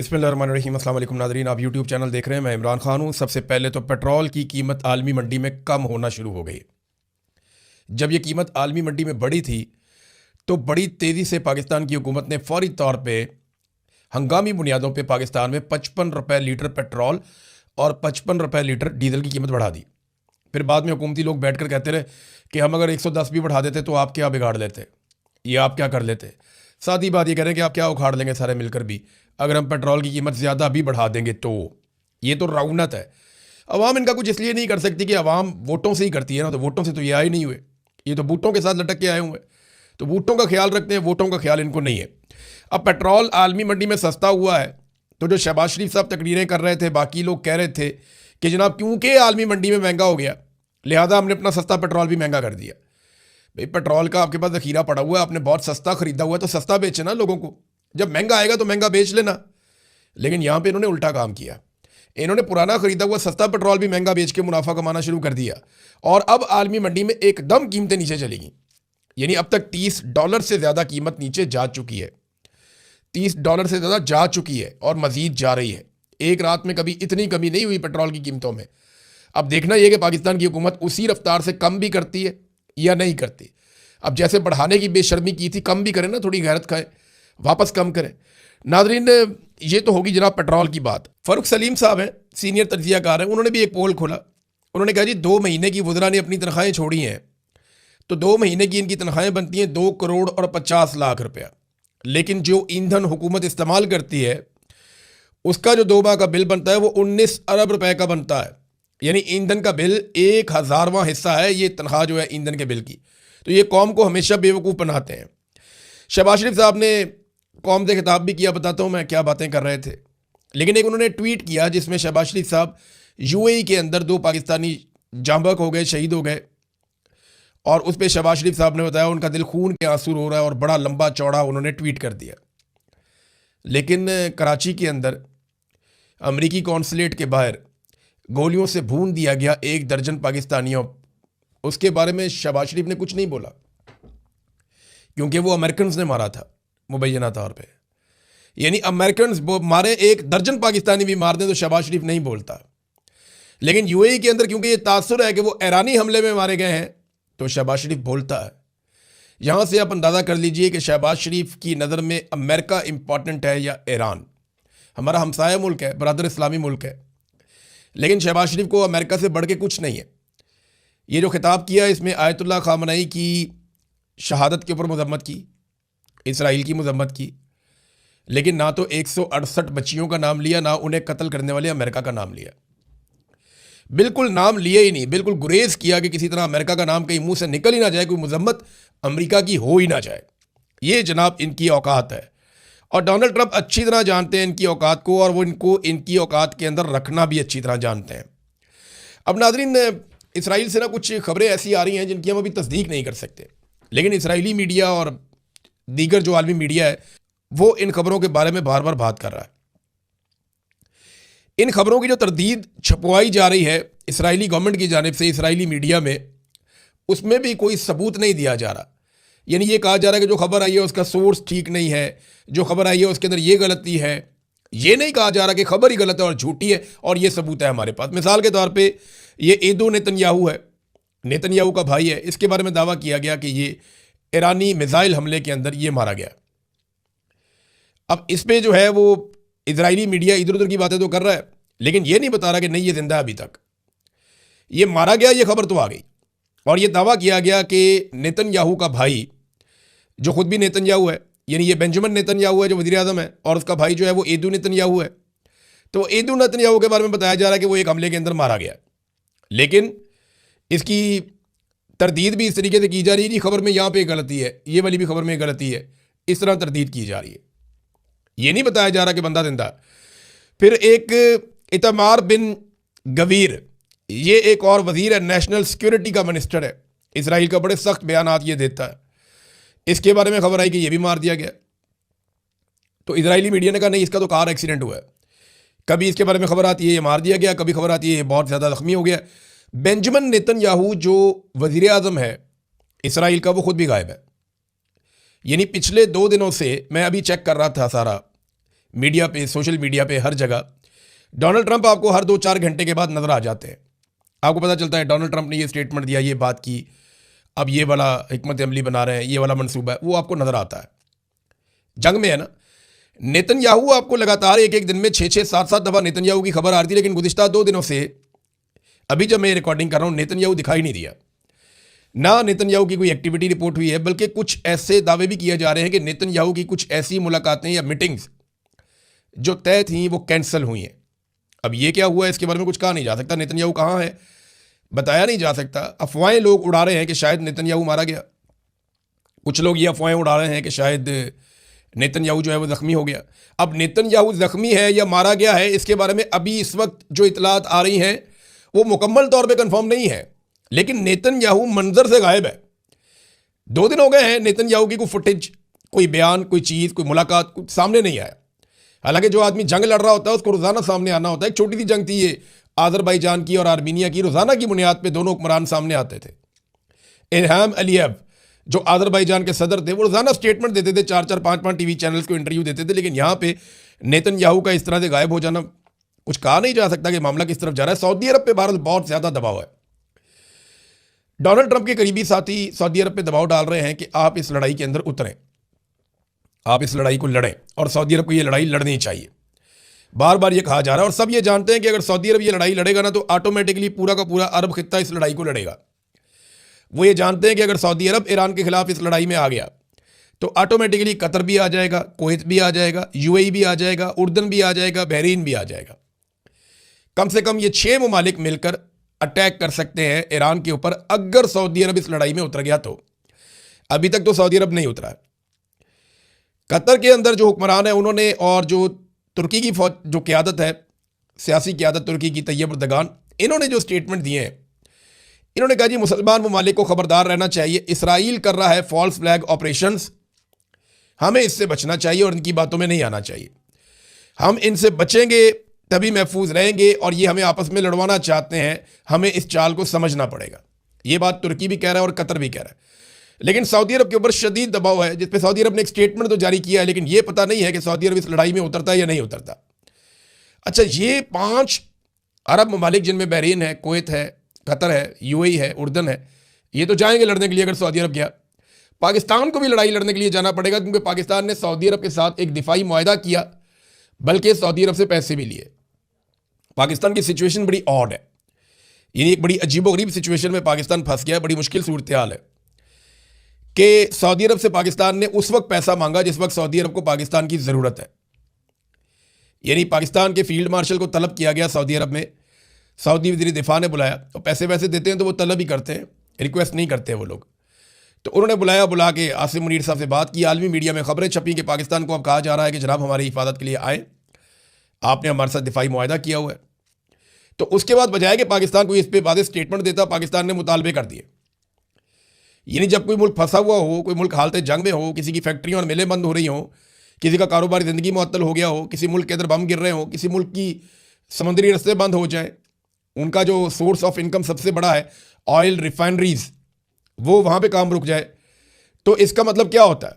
बिस्मिल्लाहिर्रहमानिर्रहीम। अस्सलाम वालेकुम नाज़रीन, आप यूट्यूब चैनल देख रहे हैं। मैं इमरान खान हूँ। सबसे पहले तो पेट्रोल की कीमत आलमी मंडी में कम होना शुरू हो गई। जब ये कीमत आलमी मंडी में बढ़ी थी तो बड़ी तेज़ी से पाकिस्तान की हुकूमत ने फौरी तौर पे हंगामी बुनियादों पे पाकिस्तान में 55 रुपये लीटर पेट्रोल और 55 रुपये लीटर डीजल की कीमत बढ़ा दी। फिर बाद में हुकूमती लोग बैठ कर कहते रहे कि हम अगर 110 भी बढ़ा देते तो आप क्या बिगाड़ लेते, ये आप क्या कर लेते। साथ ही बात ये कह रहे हैं कि आप क्या उखाड़ लेंगे सारे मिलकर भी, अगर हम पेट्रोल की कीमत ज़्यादा भी बढ़ा देंगे तो। ये तो रौनत है। अवाम इनका कुछ इसलिए नहीं कर सकती कि अवाम वोटों से ही करती है ना, तो वोटों से तो ये आए नहीं हुए, ये तो बूटों के साथ लटक के आए हुए, तो बूटों का ख्याल रखते हैं, वोटों का ख्याल इनको नहीं है। अब पेट्रोल आलमी मंडी में सस्ता हुआ है तो जो शहबाज शरीफ साहब तकरीरें कर रहे थे, बाकी लोग कह रहे थे कि जनाब क्योंकि आलमी मंडी में महंगा हो गया लिहाजा हमने अपना सस्ता पेट्रोल भी महंगा कर दिया। भाई पेट्रोल का आपके पास ज़खीरा पड़ा हुआ है, आपने बहुत सस्ता खरीदा हुआ है तो सस्ता बेचे ना लोगों को, जब महंगा आएगा तो महंगा बेच लेना। लेकिन यहाँ पे इन्होंने उल्टा काम किया, इन्होंने पुराना खरीदा हुआ सस्ता पेट्रोल भी महंगा बेच के मुनाफा कमाना शुरू कर दिया और अब आलमी मंडी में एकदम कीमतें नीचे चलेंगी। यानी अब तक $30 से ज़्यादा कीमत नीचे जा चुकी है, $30 से ज़्यादा जा चुकी है और मज़ीद जा रही है। एक रात में कभी इतनी कमी नहीं हुई पेट्रोल की कीमतों में। अब देखना यह कि पाकिस्तान की हुकूमत उसी रफ्तार से कम भी करती है या नहीं करती। अब जैसे बढ़ाने की बेशर्मी की थी, कम भी करें ना, थोड़ी गैरत खाएं, वापस कम करें। नाजरीन, ये तो होगी जनाब पेट्रोल की बात। फ़ारूक सलीम साहब हैं, सीनियर तज्जियाकार हैं, उन्होंने भी एक पोल खोला। उन्होंने कहा जी 2 महीने की वज़रा ने अपनी तनख्वाहें छोड़ी हैं तो 2 महीने की इनकी तनख्वाहें बनती हैं 2 करोड़ और 50 लाख रुपया, लेकिन जो ईंधन हुकूमत इस्तेमाल करती है उसका जो 2 माह का बिल बनता है वो 19 अरब रुपए का बनता है। यानी ईंधन का बिल 1,000वां हिस्सा है ये तनख्वाह जो है ईंधन के बिल की। तो ये कौम को हमेशा बेवकूफ़ बनाते हैं। शहबाज शरीफ साहब ने कौम से खिताब भी किया, बताता हूँ मैं क्या बातें कर रहे थे। लेकिन एक उन्होंने ट्वीट किया जिसमें शहबाज शरीफ साहब यूएई के अंदर 2 पाकिस्तानी जांबक हो गए, शहीद हो गए, और उस पर शहबाज शरीफ साहब ने बताया उनका दिल खून के आंसू रो रहा है और बड़ा लंबा चौड़ा उन्होंने ट्वीट कर दिया। लेकिन कराची के अंदर अमरीकी कौंसलेट के बाहर गोलियों से भून दिया गया 1 दर्जन पाकिस्तानियों, उसके बारे में शहबाज शरीफ ने कुछ नहीं बोला क्योंकि वो अमेरिकन ने मारा था मुबैना तौर पे। यानी अमेरिकन मारे 1 दर्जन पाकिस्तानी भी मार दें तो शहबाज शरीफ नहीं बोलता। लेकिन यूएई के अंदर क्योंकि ये तासुर है कि वो ईरानी हमले में मारे गए हैं तो शहबाज शरीफ बोलता है। यहाँ से आप अंदाज़ा कर लीजिए कि शहबाज शरीफ की नज़र में अमेरिका इंपॉर्टेंट है या ईरान। हमारा हमसाया मुल्क है, बरादर इस्लामी मुल्क है, लेकिन शहबाज शरीफ को अमेरिका से बढ़ के कुछ नहीं है। ये जो खिताब किया इसमें आयतुल्लाह खामनई की शहादत के ऊपर मजम्मत की, इसराइल की मजम्मत की, लेकिन ना तो 168 बच्चियों का नाम लिया, ना उन्हें कत्ल करने वाले अमेरिका का नाम लिया। बिल्कुल नाम लिए ही नहीं, बिल्कुल गुरेज किया कि किसी तरह अमेरिका का नाम कहीं मुंह से निकल ही ना जाए, कोई मजम्मत अमेरिका की हो ही ना जाए। ये जनाब इनकी औकात है और डोनाल्ड ट्रंप अच्छी तरह जानते हैं इनकी औकात को और वो इनको इनकी औकात के अंदर रखना भी अच्छी तरह जानते हैं। अब नाज़रीन, इसराइल से ना कुछ खबरें ऐसी आ रही हैं जिनकी हम अभी तस्दीक नहीं कर सकते, लेकिन इसराइली मीडिया और दीगर जो आलमी मीडिया है वो इन खबरों के बारे में बार बार बात कर रहा है। इन खबरों की जो तरदीद छपवाई जा रही है इसराइली गवर्नमेंट की जानिब से इसराइली मीडिया में, उसमें भी कोई सबूत नहीं दिया जा रहा। यानी ये कहा जा रहा है कि जो खबर आई है उसका सोर्स ठीक नहीं है, जो खबर आई है उसके अंदर ये गलती है। ये नहीं कहा जा रहा कि खबर ही गलत है और झूठी है और ये सबूत है हमारे पास। मिसाल के तौर पे ये ईदो नेतन्याहू है, नेतन्याहू का भाई है, इसके बारे में दावा किया गया कि ये ईरानी मिसाइल हमले के अंदर ये मारा गया। अब इस पे जो है वो इजरायली मीडिया इधर उधर की बातें तो कर रहा है, लेकिन ये नहीं बता रहा कि नहीं ये जिंदा है अभी तक, ये मारा गया, ये खबर तो आ गई। और ये दावा किया गया कि नेतन्याहू का भाई, जो खुद भी नेतन्याहू है, यानी ये बेंजामिन नेतन्याहू है जो वज़ीर आज़म है, और उसका भाई जो है वो ईदो नेतन्याहू है, तो ईदो नेतन्याहू के बारे में बताया जा रहा है कि वो एक हमले के अंदर मारा गया। लेकिन इसकी तरदीद भी इस तरीके से की जा रही है कि खबर में यहाँ पे गलती है, ये वाली भी खबर में गलती है, इस तरह तरदीद की जा रही है। ये नहीं बताया जा रहा कि बंदा जिंदा। फिर एक इतमार बिन गवीर, ये एक और वज़ीर है, नेशनल सिक्योरिटी का मिनिस्टर है इसराइल का, बड़े सख्त बयानात ये देता है। इसके बारे में खबर आई कि ये भी मार दिया गया। तो इजरायली मीडिया ने कहा नहीं, इसका तो कार एक्सीडेंट हुआ है। कभी इसके बारे में खबर आती है ये मार दिया गया, कभी खबर आती है ये बहुत ज़्यादा ज़ख्मी हो गया। बेंजामिन नेतन्याहू जो वज़ीर आज़म है इसराइल का, वो खुद भी गायब है। यानी पिछले 2 दिनों से मैं अभी चेक कर रहा था सारा मीडिया पे, सोशल मीडिया पे, हर जगह डोनाल्ड ट्रंप आपको हर 2-4 घंटे के बाद नज़र आ जाते हैं। आपको पता चलता है डोनाल्ड ट्रंप ने ये स्टेटमेंट दिया, ये बात की, अब ये वाला हिकमत अमली बना रहे हैं, ये वाला मंसूबा है, वो आपको नज़र आता है। जंग में है ना, नेतन्याहू आपको लगातार एक एक दिन में 6-6, 7-7 दफ़ा नेतन्याहू की खबर आ रही थी, लेकिन गुज़िश्ता 2 दिनों से, अभी जब मैं रिकॉर्डिंग कर रहा हूँ, नेतन्याहू दिखाई नहीं दिया। ना नेतन्याहू की कोई एक्टिविटी रिपोर्ट हुई है, बल्कि कुछ ऐसे दावे भी किए जा रहे हैं कि नेतन्याहू की कुछ ऐसी मुलाकातें या मीटिंग्स जो तय थी वो कैंसिल हुई हैं। अब ये क्या हुआ है इसके बारे में कुछ कहा नहीं जा सकता। नेतन्याहू कहाँ है बताया नहीं जा सकता। अफवाहें लोग उड़ा रहे हैं कि शायद नेतन्याहू मारा गया। कुछ लोग ये अफवाहें उड़ा रहे हैं कि शायद नेतन्याहू जो है वो ज़ख्मी हो गया। अब नेतन्याहू ज़ख्मी है या मारा गया है, इसके बारे में अभी इस वक्त जो इतलात आ रही हैं वो मुकम्मल तौर पे कंफर्म नहीं है, लेकिन नेतन्याहू मंजर से गायब है। 2 दिन हो गए हैं, नेतन्याहू की कोई फुटेज, कोई बयान, कोई चीज़, कोई मुलाकात कुछ सामने नहीं आया। हालांकि जो आदमी जंग लड़ रहा होता है उसको रोज़ाना सामने आना होता है। एक छोटी सी जंग थी ये आज़रबाईजान की और आर्मीनिया की, रोज़ाना की बुनियाद पे दोनों हुक्मरान सामने आते थे। इल्हाम अलीयव जो आज़रबाईजान के सदर थे वो रोज़ाना स्टेटमेंट देते थे, 4-4, 5-5 टीवी चैनल्स को इंटरव्यू देते थे। लेकिन यहाँ पे नेतन्याहू का इस तरह से गायब हो जाना, कुछ कहा नहीं जा सकता कि मामला किस तरफ जा रहा है। सऊदी अरब पे भारत बहुत ज़्यादा दबाव है। डोनाल्ड ट्रंप के करीबी साथी सऊदी अरब पे दबाव डाल रहे हैं कि आप इस लड़ाई के अंदर उतरें, आप इस लड़ाई को लड़ें, और सऊदी अरब को ये लड़ाई लड़नी चाहिए। बार बार ये कहा जा रहा है और सब ये जानते हैं कि अगर सऊदी अरब ये लड़ाई लड़ेगा ना तो ऑटोमेटिकली पूरा का पूरा अरब खित्ता इस लड़ाई को लड़ेगा। वो ये जानते हैं कि अगर सऊदी अरब ईरान के खिलाफ इस लड़ाई में आ गया तो ऑटोमेटिकली कतर भी आ जाएगा, कुवैत भी आ जाएगा, यूएई भी आ जाएगा, उर्दन भी आ जाएगा, बहरीन भी आ जाएगा। कम से कम ये 6 ममालिक मिलकर अटैक कर सकते हैं ईरान के ऊपर अगर सऊदी अरब इस लड़ाई में उतर गया तो। अभी तक तो सऊदी अरब नहीं उतरा है। कतर के अंदर जो हुक्मरान है उन्होंने, और जो तुर्की की फौज जो क़यादत है, सियासी क़यादत तुर्की की, तैयब अर्दगान, इन्होंने जो स्टेटमेंट दिए हैं, इन्होंने कहा जी मुसलमान ममालिक को खबरदार रहना चाहिए, इसराइल कर रहा है फॉल्स फ्लैग ऑपरेशंस, हमें इससे बचना चाहिए और इनकी बातों में नहीं आना चाहिए। हम इनसे बचेंगे तभी महफूज रहेंगे, और ये हमें आपस में लड़वाना चाहते हैं, हमें इस चाल को समझना पड़ेगा। ये बात तुर्की भी कह रहा है और कतर भी कह रहा है। लेकिन सऊदी अरब के ऊपर शदीद दबाव है, जिस पे सऊदी अरब ने एक स्टेटमेंट तो जारी किया है, लेकिन ये पता नहीं है कि सऊदी अरब इस लड़ाई में उतरता है या नहीं उतरता। अच्छा, ये 5 अरब ममालिक जिनमें बहरीन है, कुवैत है, कतर है, यूएई है, उर्दन है, ये तो जाएंगे लड़ने के लिए अगर सऊदी अरब गया। पाकिस्तान को भी लड़ाई लड़ने के लिए जाना पड़ेगा, क्योंकि पाकिस्तान ने सऊदी अरब के साथ एक दिफाई मुआहदा किया, बल्कि सऊदी अरब से पैसे भी लिए। पाकिस्तान की सिचुएशन बड़ी ऑड है, यानी एक बड़ी अजीबोगरीब सिचुएशन में पाकिस्तान फंस गया। बड़ी मुश्किल सूरत हाल है कि सऊदी अरब से पाकिस्तान ने उस वक्त पैसा मांगा जिस वक्त सऊदी अरब को पाकिस्तान की ज़रूरत है। यानी पाकिस्तान के फील्ड मार्शल को तलब किया गया सऊदी अरब में, सऊदी वज़ीर दिफा ने बुलाया, और पैसे वैसे देते हैं तो वो तलब ही करते हैं, रिक्वेस्ट नहीं करते वो लोग। तो उन्होंने बुला के आसिम मुनीर साहब से बात की। आलमी मीडिया में खबरें छपी कि पाकिस्तान को अब कहा जा रहा है कि जनाब हमारी हिफाजत के लिए आए, आपने हमारे साथ दिफाई मुआहदा किया हुआ है। तो उसके बाद बजाय कि पाकिस्तान को इस पर वादे स्टेटमेंट देता, पाकिस्तान ने मुतालबे कर दिए। यानी जब कोई मुल्क फंसा हुआ हो, कोई मुल्क हालत जंग में हो, किसी की फैक्ट्रियाँ और मिलें बंद हो रही हों, किसी का कारोबारी ज़िंदगी मुअत्तल हो गया हो, किसी मुल्क के अंदर बम गिर रहे हो, किसी मुल्क की समुद्री रस्ते बंद हो जाए, उनका जो सोर्स ऑफ इनकम सबसे बड़ा है ऑयल रिफाइनरीज, वो वहाँ पे काम रुक जाए, तो इसका मतलब क्या होता है?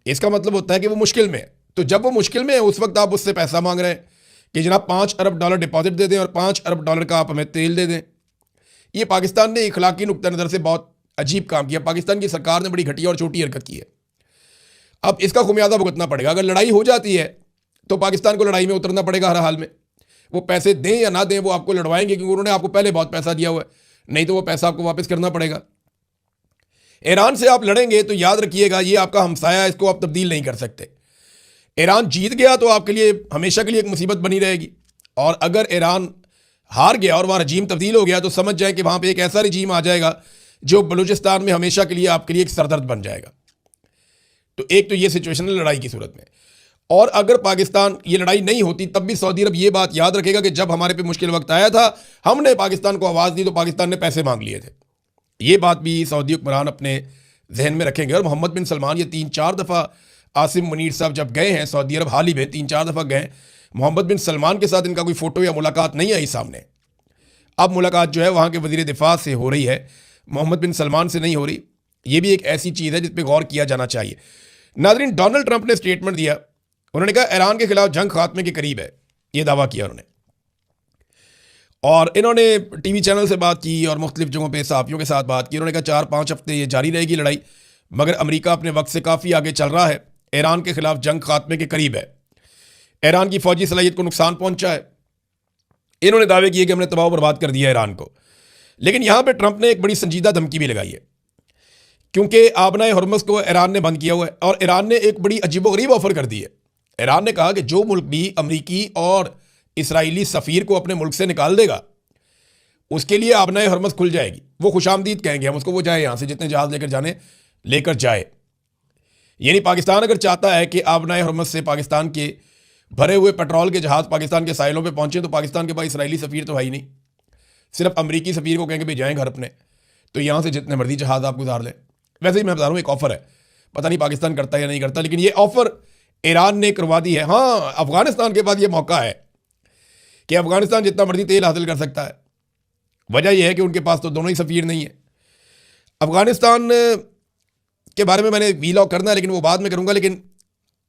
इसका मतलब होता है कि वो मुश्किल में है। तो जब वो मुश्किल में है उस वक्त आप उससे पैसा मांग रहे हैं कि जनाब $5 अरब डिपॉजिट दे दें और $5 अरब का आप हमें तेल दे दें। ये पाकिस्तान ने इखलाकी नुक्ता नज़र से बहुत अजीब काम किया। पाकिस्तान की सरकार ने बड़ी घटिया और छोटी हरकत की है। अब इसका खुमियाजा भुगतना पड़ेगा। अगर लड़ाई हो जाती है तो पाकिस्तान को लड़ाई में उतरना पड़ेगा हर हाल में। वो पैसे दें या ना दें, वो आपको लड़वाएंगे, क्योंकि उन्होंने आपको पहले बहुत पैसा दिया हुआ है, नहीं तो वो पैसा आपको वापस करना पड़ेगा। ईरान से आप लड़ेंगे तो याद रखिएगा ये आपका हमसाया है, इसको आप तब्दील नहीं कर सकते। ईरान जीत गया तो आपके लिए हमेशा के लिए एक मुसीबत बनी रहेगी, और अगर ईरान हार गया और वहाँ रजीम तब्दील हो गया तो समझ जाए कि वहाँ पे एक ऐसा रजीम आ जाएगा जो बलूचिस्तान में हमेशा के लिए आपके लिए एक सरदर्द बन जाएगा। तो एक तो ये सिचुएशन है लड़ाई की सूरत में। और अगर पाकिस्तान ये लड़ाई नहीं होती तब भी सऊदी अरब ये बात याद रखेगा कि जब हमारे पे मुश्किल वक्त आया था हमने पाकिस्तान को आवाज़ दी तो पाकिस्तान ने पैसे मांग लिए थे। ये बात भी सऊदी हुक्मरान अपने जहन में रखेंगे। और मोहम्मद बिन सलमान ये 3-4 दफ़ा, आसिम मुनीर साहब जब गए हैं सऊदी अरब हाल ही में 3-4 दफ़ा गए, मोहम्मद बिन सलमान के साथ इनका कोई फ़ोटो या मुलाकात नहीं आई सामने। अब मुलाकात जो है वहाँ के वज़ीर दिफा से हो रही है, मोहम्मद बिन सलमान से नहीं हो रही। ये भी एक ऐसी चीज़ है जिस पर गौर किया जाना चाहिए। नाज़रीन, डोनाल्ड ट्रंप ने स्टेटमेंट दिया, उन्होंने कहा ईरान के खिलाफ जंग खात्मे के करीब है, ये दावा किया उन्होंने। और इन्होंने टीवी चैनल से बात की और मुख्तलिफ जगहों पे सहाफ़ियों के साथ बात की। उन्होंने कहा 4-5 हफ्ते ये जारी रहेगी लड़ाई, मगर अमेरिका अपने वक्त से काफ़ी आगे चल रहा है, ईरान के खिलाफ जंग खात्मे के करीब है, ईरान की फ़ौजी सलाहियत को नुकसान पहुंचा है। इन्होंने दावे किए कि हमने तबाह बर्बाद कर दिया ईरान को। लेकिन यहाँ पर ट्रंप ने एक बड़ी संजीदा धमकी भी लगाई है, क्योंकि आबनाए हुर्मुज़ को ईरान ने बंद किया हुआ है और ईरान ने एक बड़ी अजीबोगरीब ऑफ़र कर दी है। ईरान ने कहा कि जो मुल्क भी अमरीकी और इसराइली सफ़ीर को अपने मुल्क से निकाल देगा, उसके लिए आबनाए हुर्मुज़ खुल जाएगी। वो खुशामदीद कहेंगे हम उसको, वो जाए यहाँ से, जितने जहाज़ लेकर जाने लेकर जाए। यानी पाकिस्तान अगर चाहता है कि आबनाए हुर्मुज़ से पाकिस्तान के भरे हुए पेट्रोल के जहाज़ पाकिस्तान के साहिलों पे पहुंचे, तो पाकिस्तान के पास इसराइली सफ़ीर तो है ही नहीं, सिर्फ अमरीकी सफ़ीर को कहेंगे भाई जाएँ घर अपने, तो यहाँ से जितने मर्जी जहाज़ आप गुजार लें। वैसे ही मैं बता रहा हूँ, एक ऑफ़र है, पता नहीं पाकिस्तान करता है या नहीं करता, लेकिन ये ऑफ़र ईरान ने करवा दी है। हाँ, अफ़गानिस्तान के पास ये मौका है कि अफ़गानिस्तान जितना मर्जी तेल हासिल कर सकता है। वजह यह है कि उनके पास तो दोनों ही सफ़ीर नहीं है। अफ़गानिस्तान के बारे में मैंने वीलॉग करना है, लेकिन वो बाद में करूँगा। लेकिन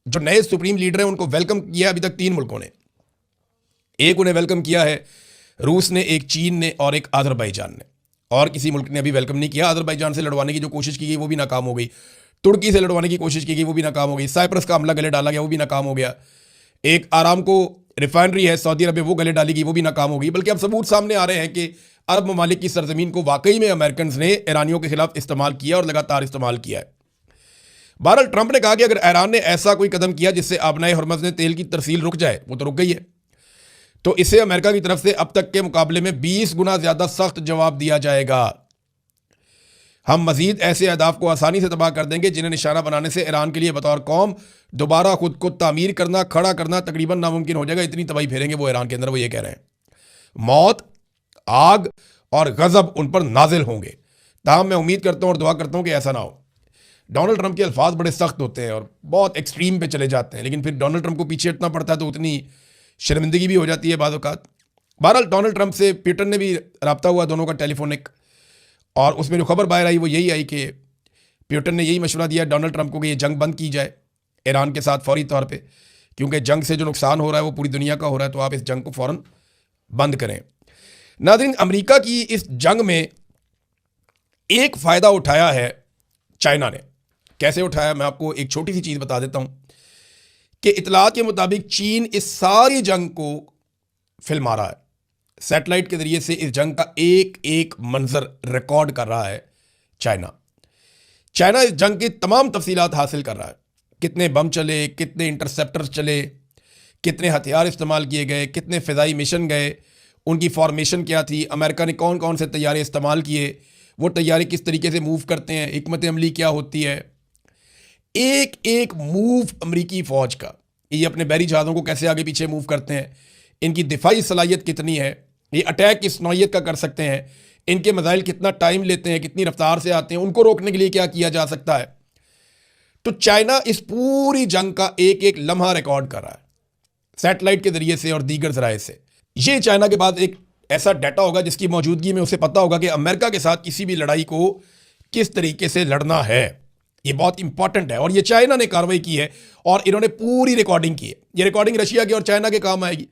जो नए सुप्रीम लीडर हैं उनको वेलकम किया अभी तक 3 मुल्कों ने। एक उन्हें वेलकम किया है रूस ने, एक चीन ने और एक अज़रबैजान ने, और किसी मुल्क ने अभी वेलकम नहीं किया। अज़रबैजान से लड़वाने की जो कोशिश की गई वो भी नाकाम हो गई, तुर्की से लड़वाने की कोशिश की गई वो भी नाकाम हो गई, साइप्रस का हमला गले डाला गया वो भी नाकाम हो गया, एक आरामको रिफाइनरी है सऊदी अरब में वो गले डाली गई वो भी नाकाम हो गई। बल्कि अब सबूत सामने आ रहे हैं कि अरब ममालिक की सरजमीन को वाकई में अमेरिकन ने ईरानियों के खिलाफ इस्तेमाल किया और लगातार इस्तेमाल किया है। बहरहाल ट्रंप ने कहा कि अगर ईरान ने ऐसा कोई कदम किया जिससे आबनाए हुर्मुज़ ने तेल की तरसील रुक जाए, वो तो रुक गई है, तो इसे अमेरिका की तरफ से अब तक के मुकाबले में 20 गुना ज़्यादा सख्त जवाब दिया जाएगा। हम मजीद ऐसे अहदाफ को आसानी से तबाह कर देंगे जिन्हें निशाना बनाने से ईरान के लिए बतौर कौम दोबारा खुद को तामीर करना, खड़ा करना तकरीबन नामुमकिन हो जाएगा। इतनी तबाही फेरेंगे वो ईरान के अंदर, वो ये कह रहे हैं। मौत, आग और गज़ब उन पर नाजिल होंगे। ताहम मैं उम्मीद करता हूँ और दुआ करता हूँ कि ऐसा ना हो। डोनाल्ड ट्रंप के अल्फाज बड़े सख्त होते हैं और बहुत एक्सट्रीम पे चले जाते हैं, लेकिन फिर डोनाल्ड ट्रंप को पीछे हटना पड़ता है तो उतनी शर्मिंदगी भी हो जाती है बाज़ औक़ात। बहरहाल डोनाल्ड ट्रंप से पुतिन ने भी रब्ता हुआ, दोनों का टेलीफोनिक, और उसमें जो खबर बाहर आई वो यही आई कि पुतिन ने यही मशवरा दिया डोनाल्ड ट्रंप को कि ये जंग बंद की जाए ईरान के साथ फौरी तौर पे, क्योंकि जंग से जो नुकसान हो रहा है वो पूरी दुनिया का हो रहा है, तो आप इस जंग को फ़ौरन बंद करें। नाज़रीन, अमेरिका की इस जंग में एक फ़ायदा उठाया है चाइना ने। कैसे उठाया, मैं आपको एक छोटी सी चीज़ बता देता हूँ कि इतलात के मुताबिक चीन इस सारी जंग को फिल्मा रहा है, सैटेलाइट के ज़रिए से इस जंग का एक एक मंजर रिकॉर्ड कर रहा है चाइना इस जंग की तमाम तफसीलात हासिल कर रहा है, कितने बम चले, कितने इंटरसेप्टर्स चले, कितने हथियार इस्तेमाल किए गए, कितने फ़िज़ाई मिशन गए, उनकी फॉर्मेशन क्या थी, अमेरिका ने कौन कौन से तैयारे इस्तेमाल किए, वो तैयारे किस तरीके से मूव करते हैं, हिकमत अमली क्या होती है, एक एक मूव अमरीकी फ़ौज का, ये अपने बहरी जहाज़ों को कैसे आगे पीछे मूव करते हैं, इनकी दिफाई सलाहियत कितनी है, ये अटैक किस नौइयत का कर सकते हैं, इनके मिसाइल कितना टाइम लेते हैं, कितनी रफ्तार से आते हैं, उनको रोकने के लिए क्या किया जा सकता है। तो चाइना इस पूरी जंग का एक एक लम्हा रिकॉर्ड कर रहा है सैटेलाइट के ज़रिए से और दीगर ज़राए से। ये चाइना के पास एक ऐसा डाटा होगा जिसकी मौजूदगी में उसे पता होगा कि अमेरिका के साथ किसी भी लड़ाई को किस तरीके से लड़ना है। ये बहुत इंपॉर्टेंट है और ये चाइना ने कार्रवाई की है और इन्होंने पूरी रिकॉर्डिंग की है। ये रिकॉर्डिंग रशिया के और चाइना के काम आएगी,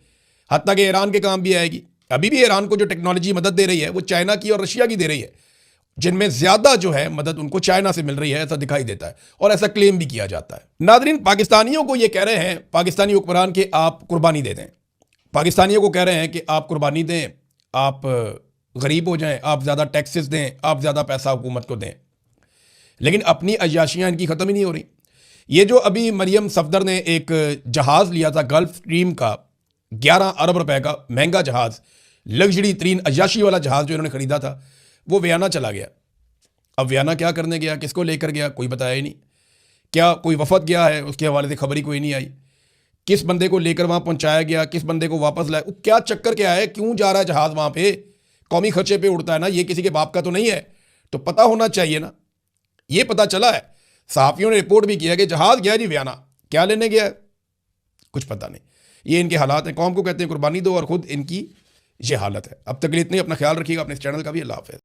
हत्ता कि ईरान के काम भी आएगी। अभी भी ईरान को जो टेक्नोलॉजी मदद दे रही है वो चाइना की और रशिया की दे रही है, जिनमें ज़्यादा जो है मदद उनको चाइना से मिल रही है, ऐसा दिखाई देता है और ऐसा क्लेम भी किया जाता है। नादरीन, पाकिस्तानियों को ये कह रहे हैं पाकिस्तानी हुक्मरान कि आप कुर्बानी दे दें, पाकिस्तानियों को कह रहे हैं कि आप कुर्बानी दें, आप गरीब हो जाएं, आप ज़्यादा टैक्सेस दें, आप ज़्यादा पैसा हुकूमत को दें, लेकिन अपनी अय्याशियाँ इनकी ख़त्म ही नहीं हो रही। ये जो अभी मरियम सफदर ने एक जहाज़ लिया था गल्फ स्ट्रीम का, 11 अरब रुपए का महंगा जहाज़, लग्जरी तरीन अय्याशी वाला जहाज़ जो इन्होंने ख़रीदा था, वो वियना चला गया। अब वियना क्या करने गया, किसको लेकर गया, कोई बताया ही नहीं। क्या कोई वफद गया है, उसके हवाले से खबर ही कोई नहीं आई। किस बंदे को लेकर वहाँ पहुँचाया गया, किस बंदे को वापस लाया, क्या चक्कर क्या है, क्यों जा रहा है जहाज़ वहाँ पे, कौमी खर्चे पे उड़ता है ना, ये किसी के बाप का तो नहीं है, तो पता होना चाहिए ना। ये पता चला है, सहाफ़ियों ने रिपोर्ट भी किया कि जहाज़ गया जी वियना, क्या लेने गया कुछ पता नहीं। ये इनके हालात हैं, कौम को कहते हैं कुर्बानी दो और ख़ुद इनकी ये हालत है। अब तक के लिए इतने, अपना ख्याल रखिएगा, अपने इस चैनल का भी। अल्लाह हाफ़िज़।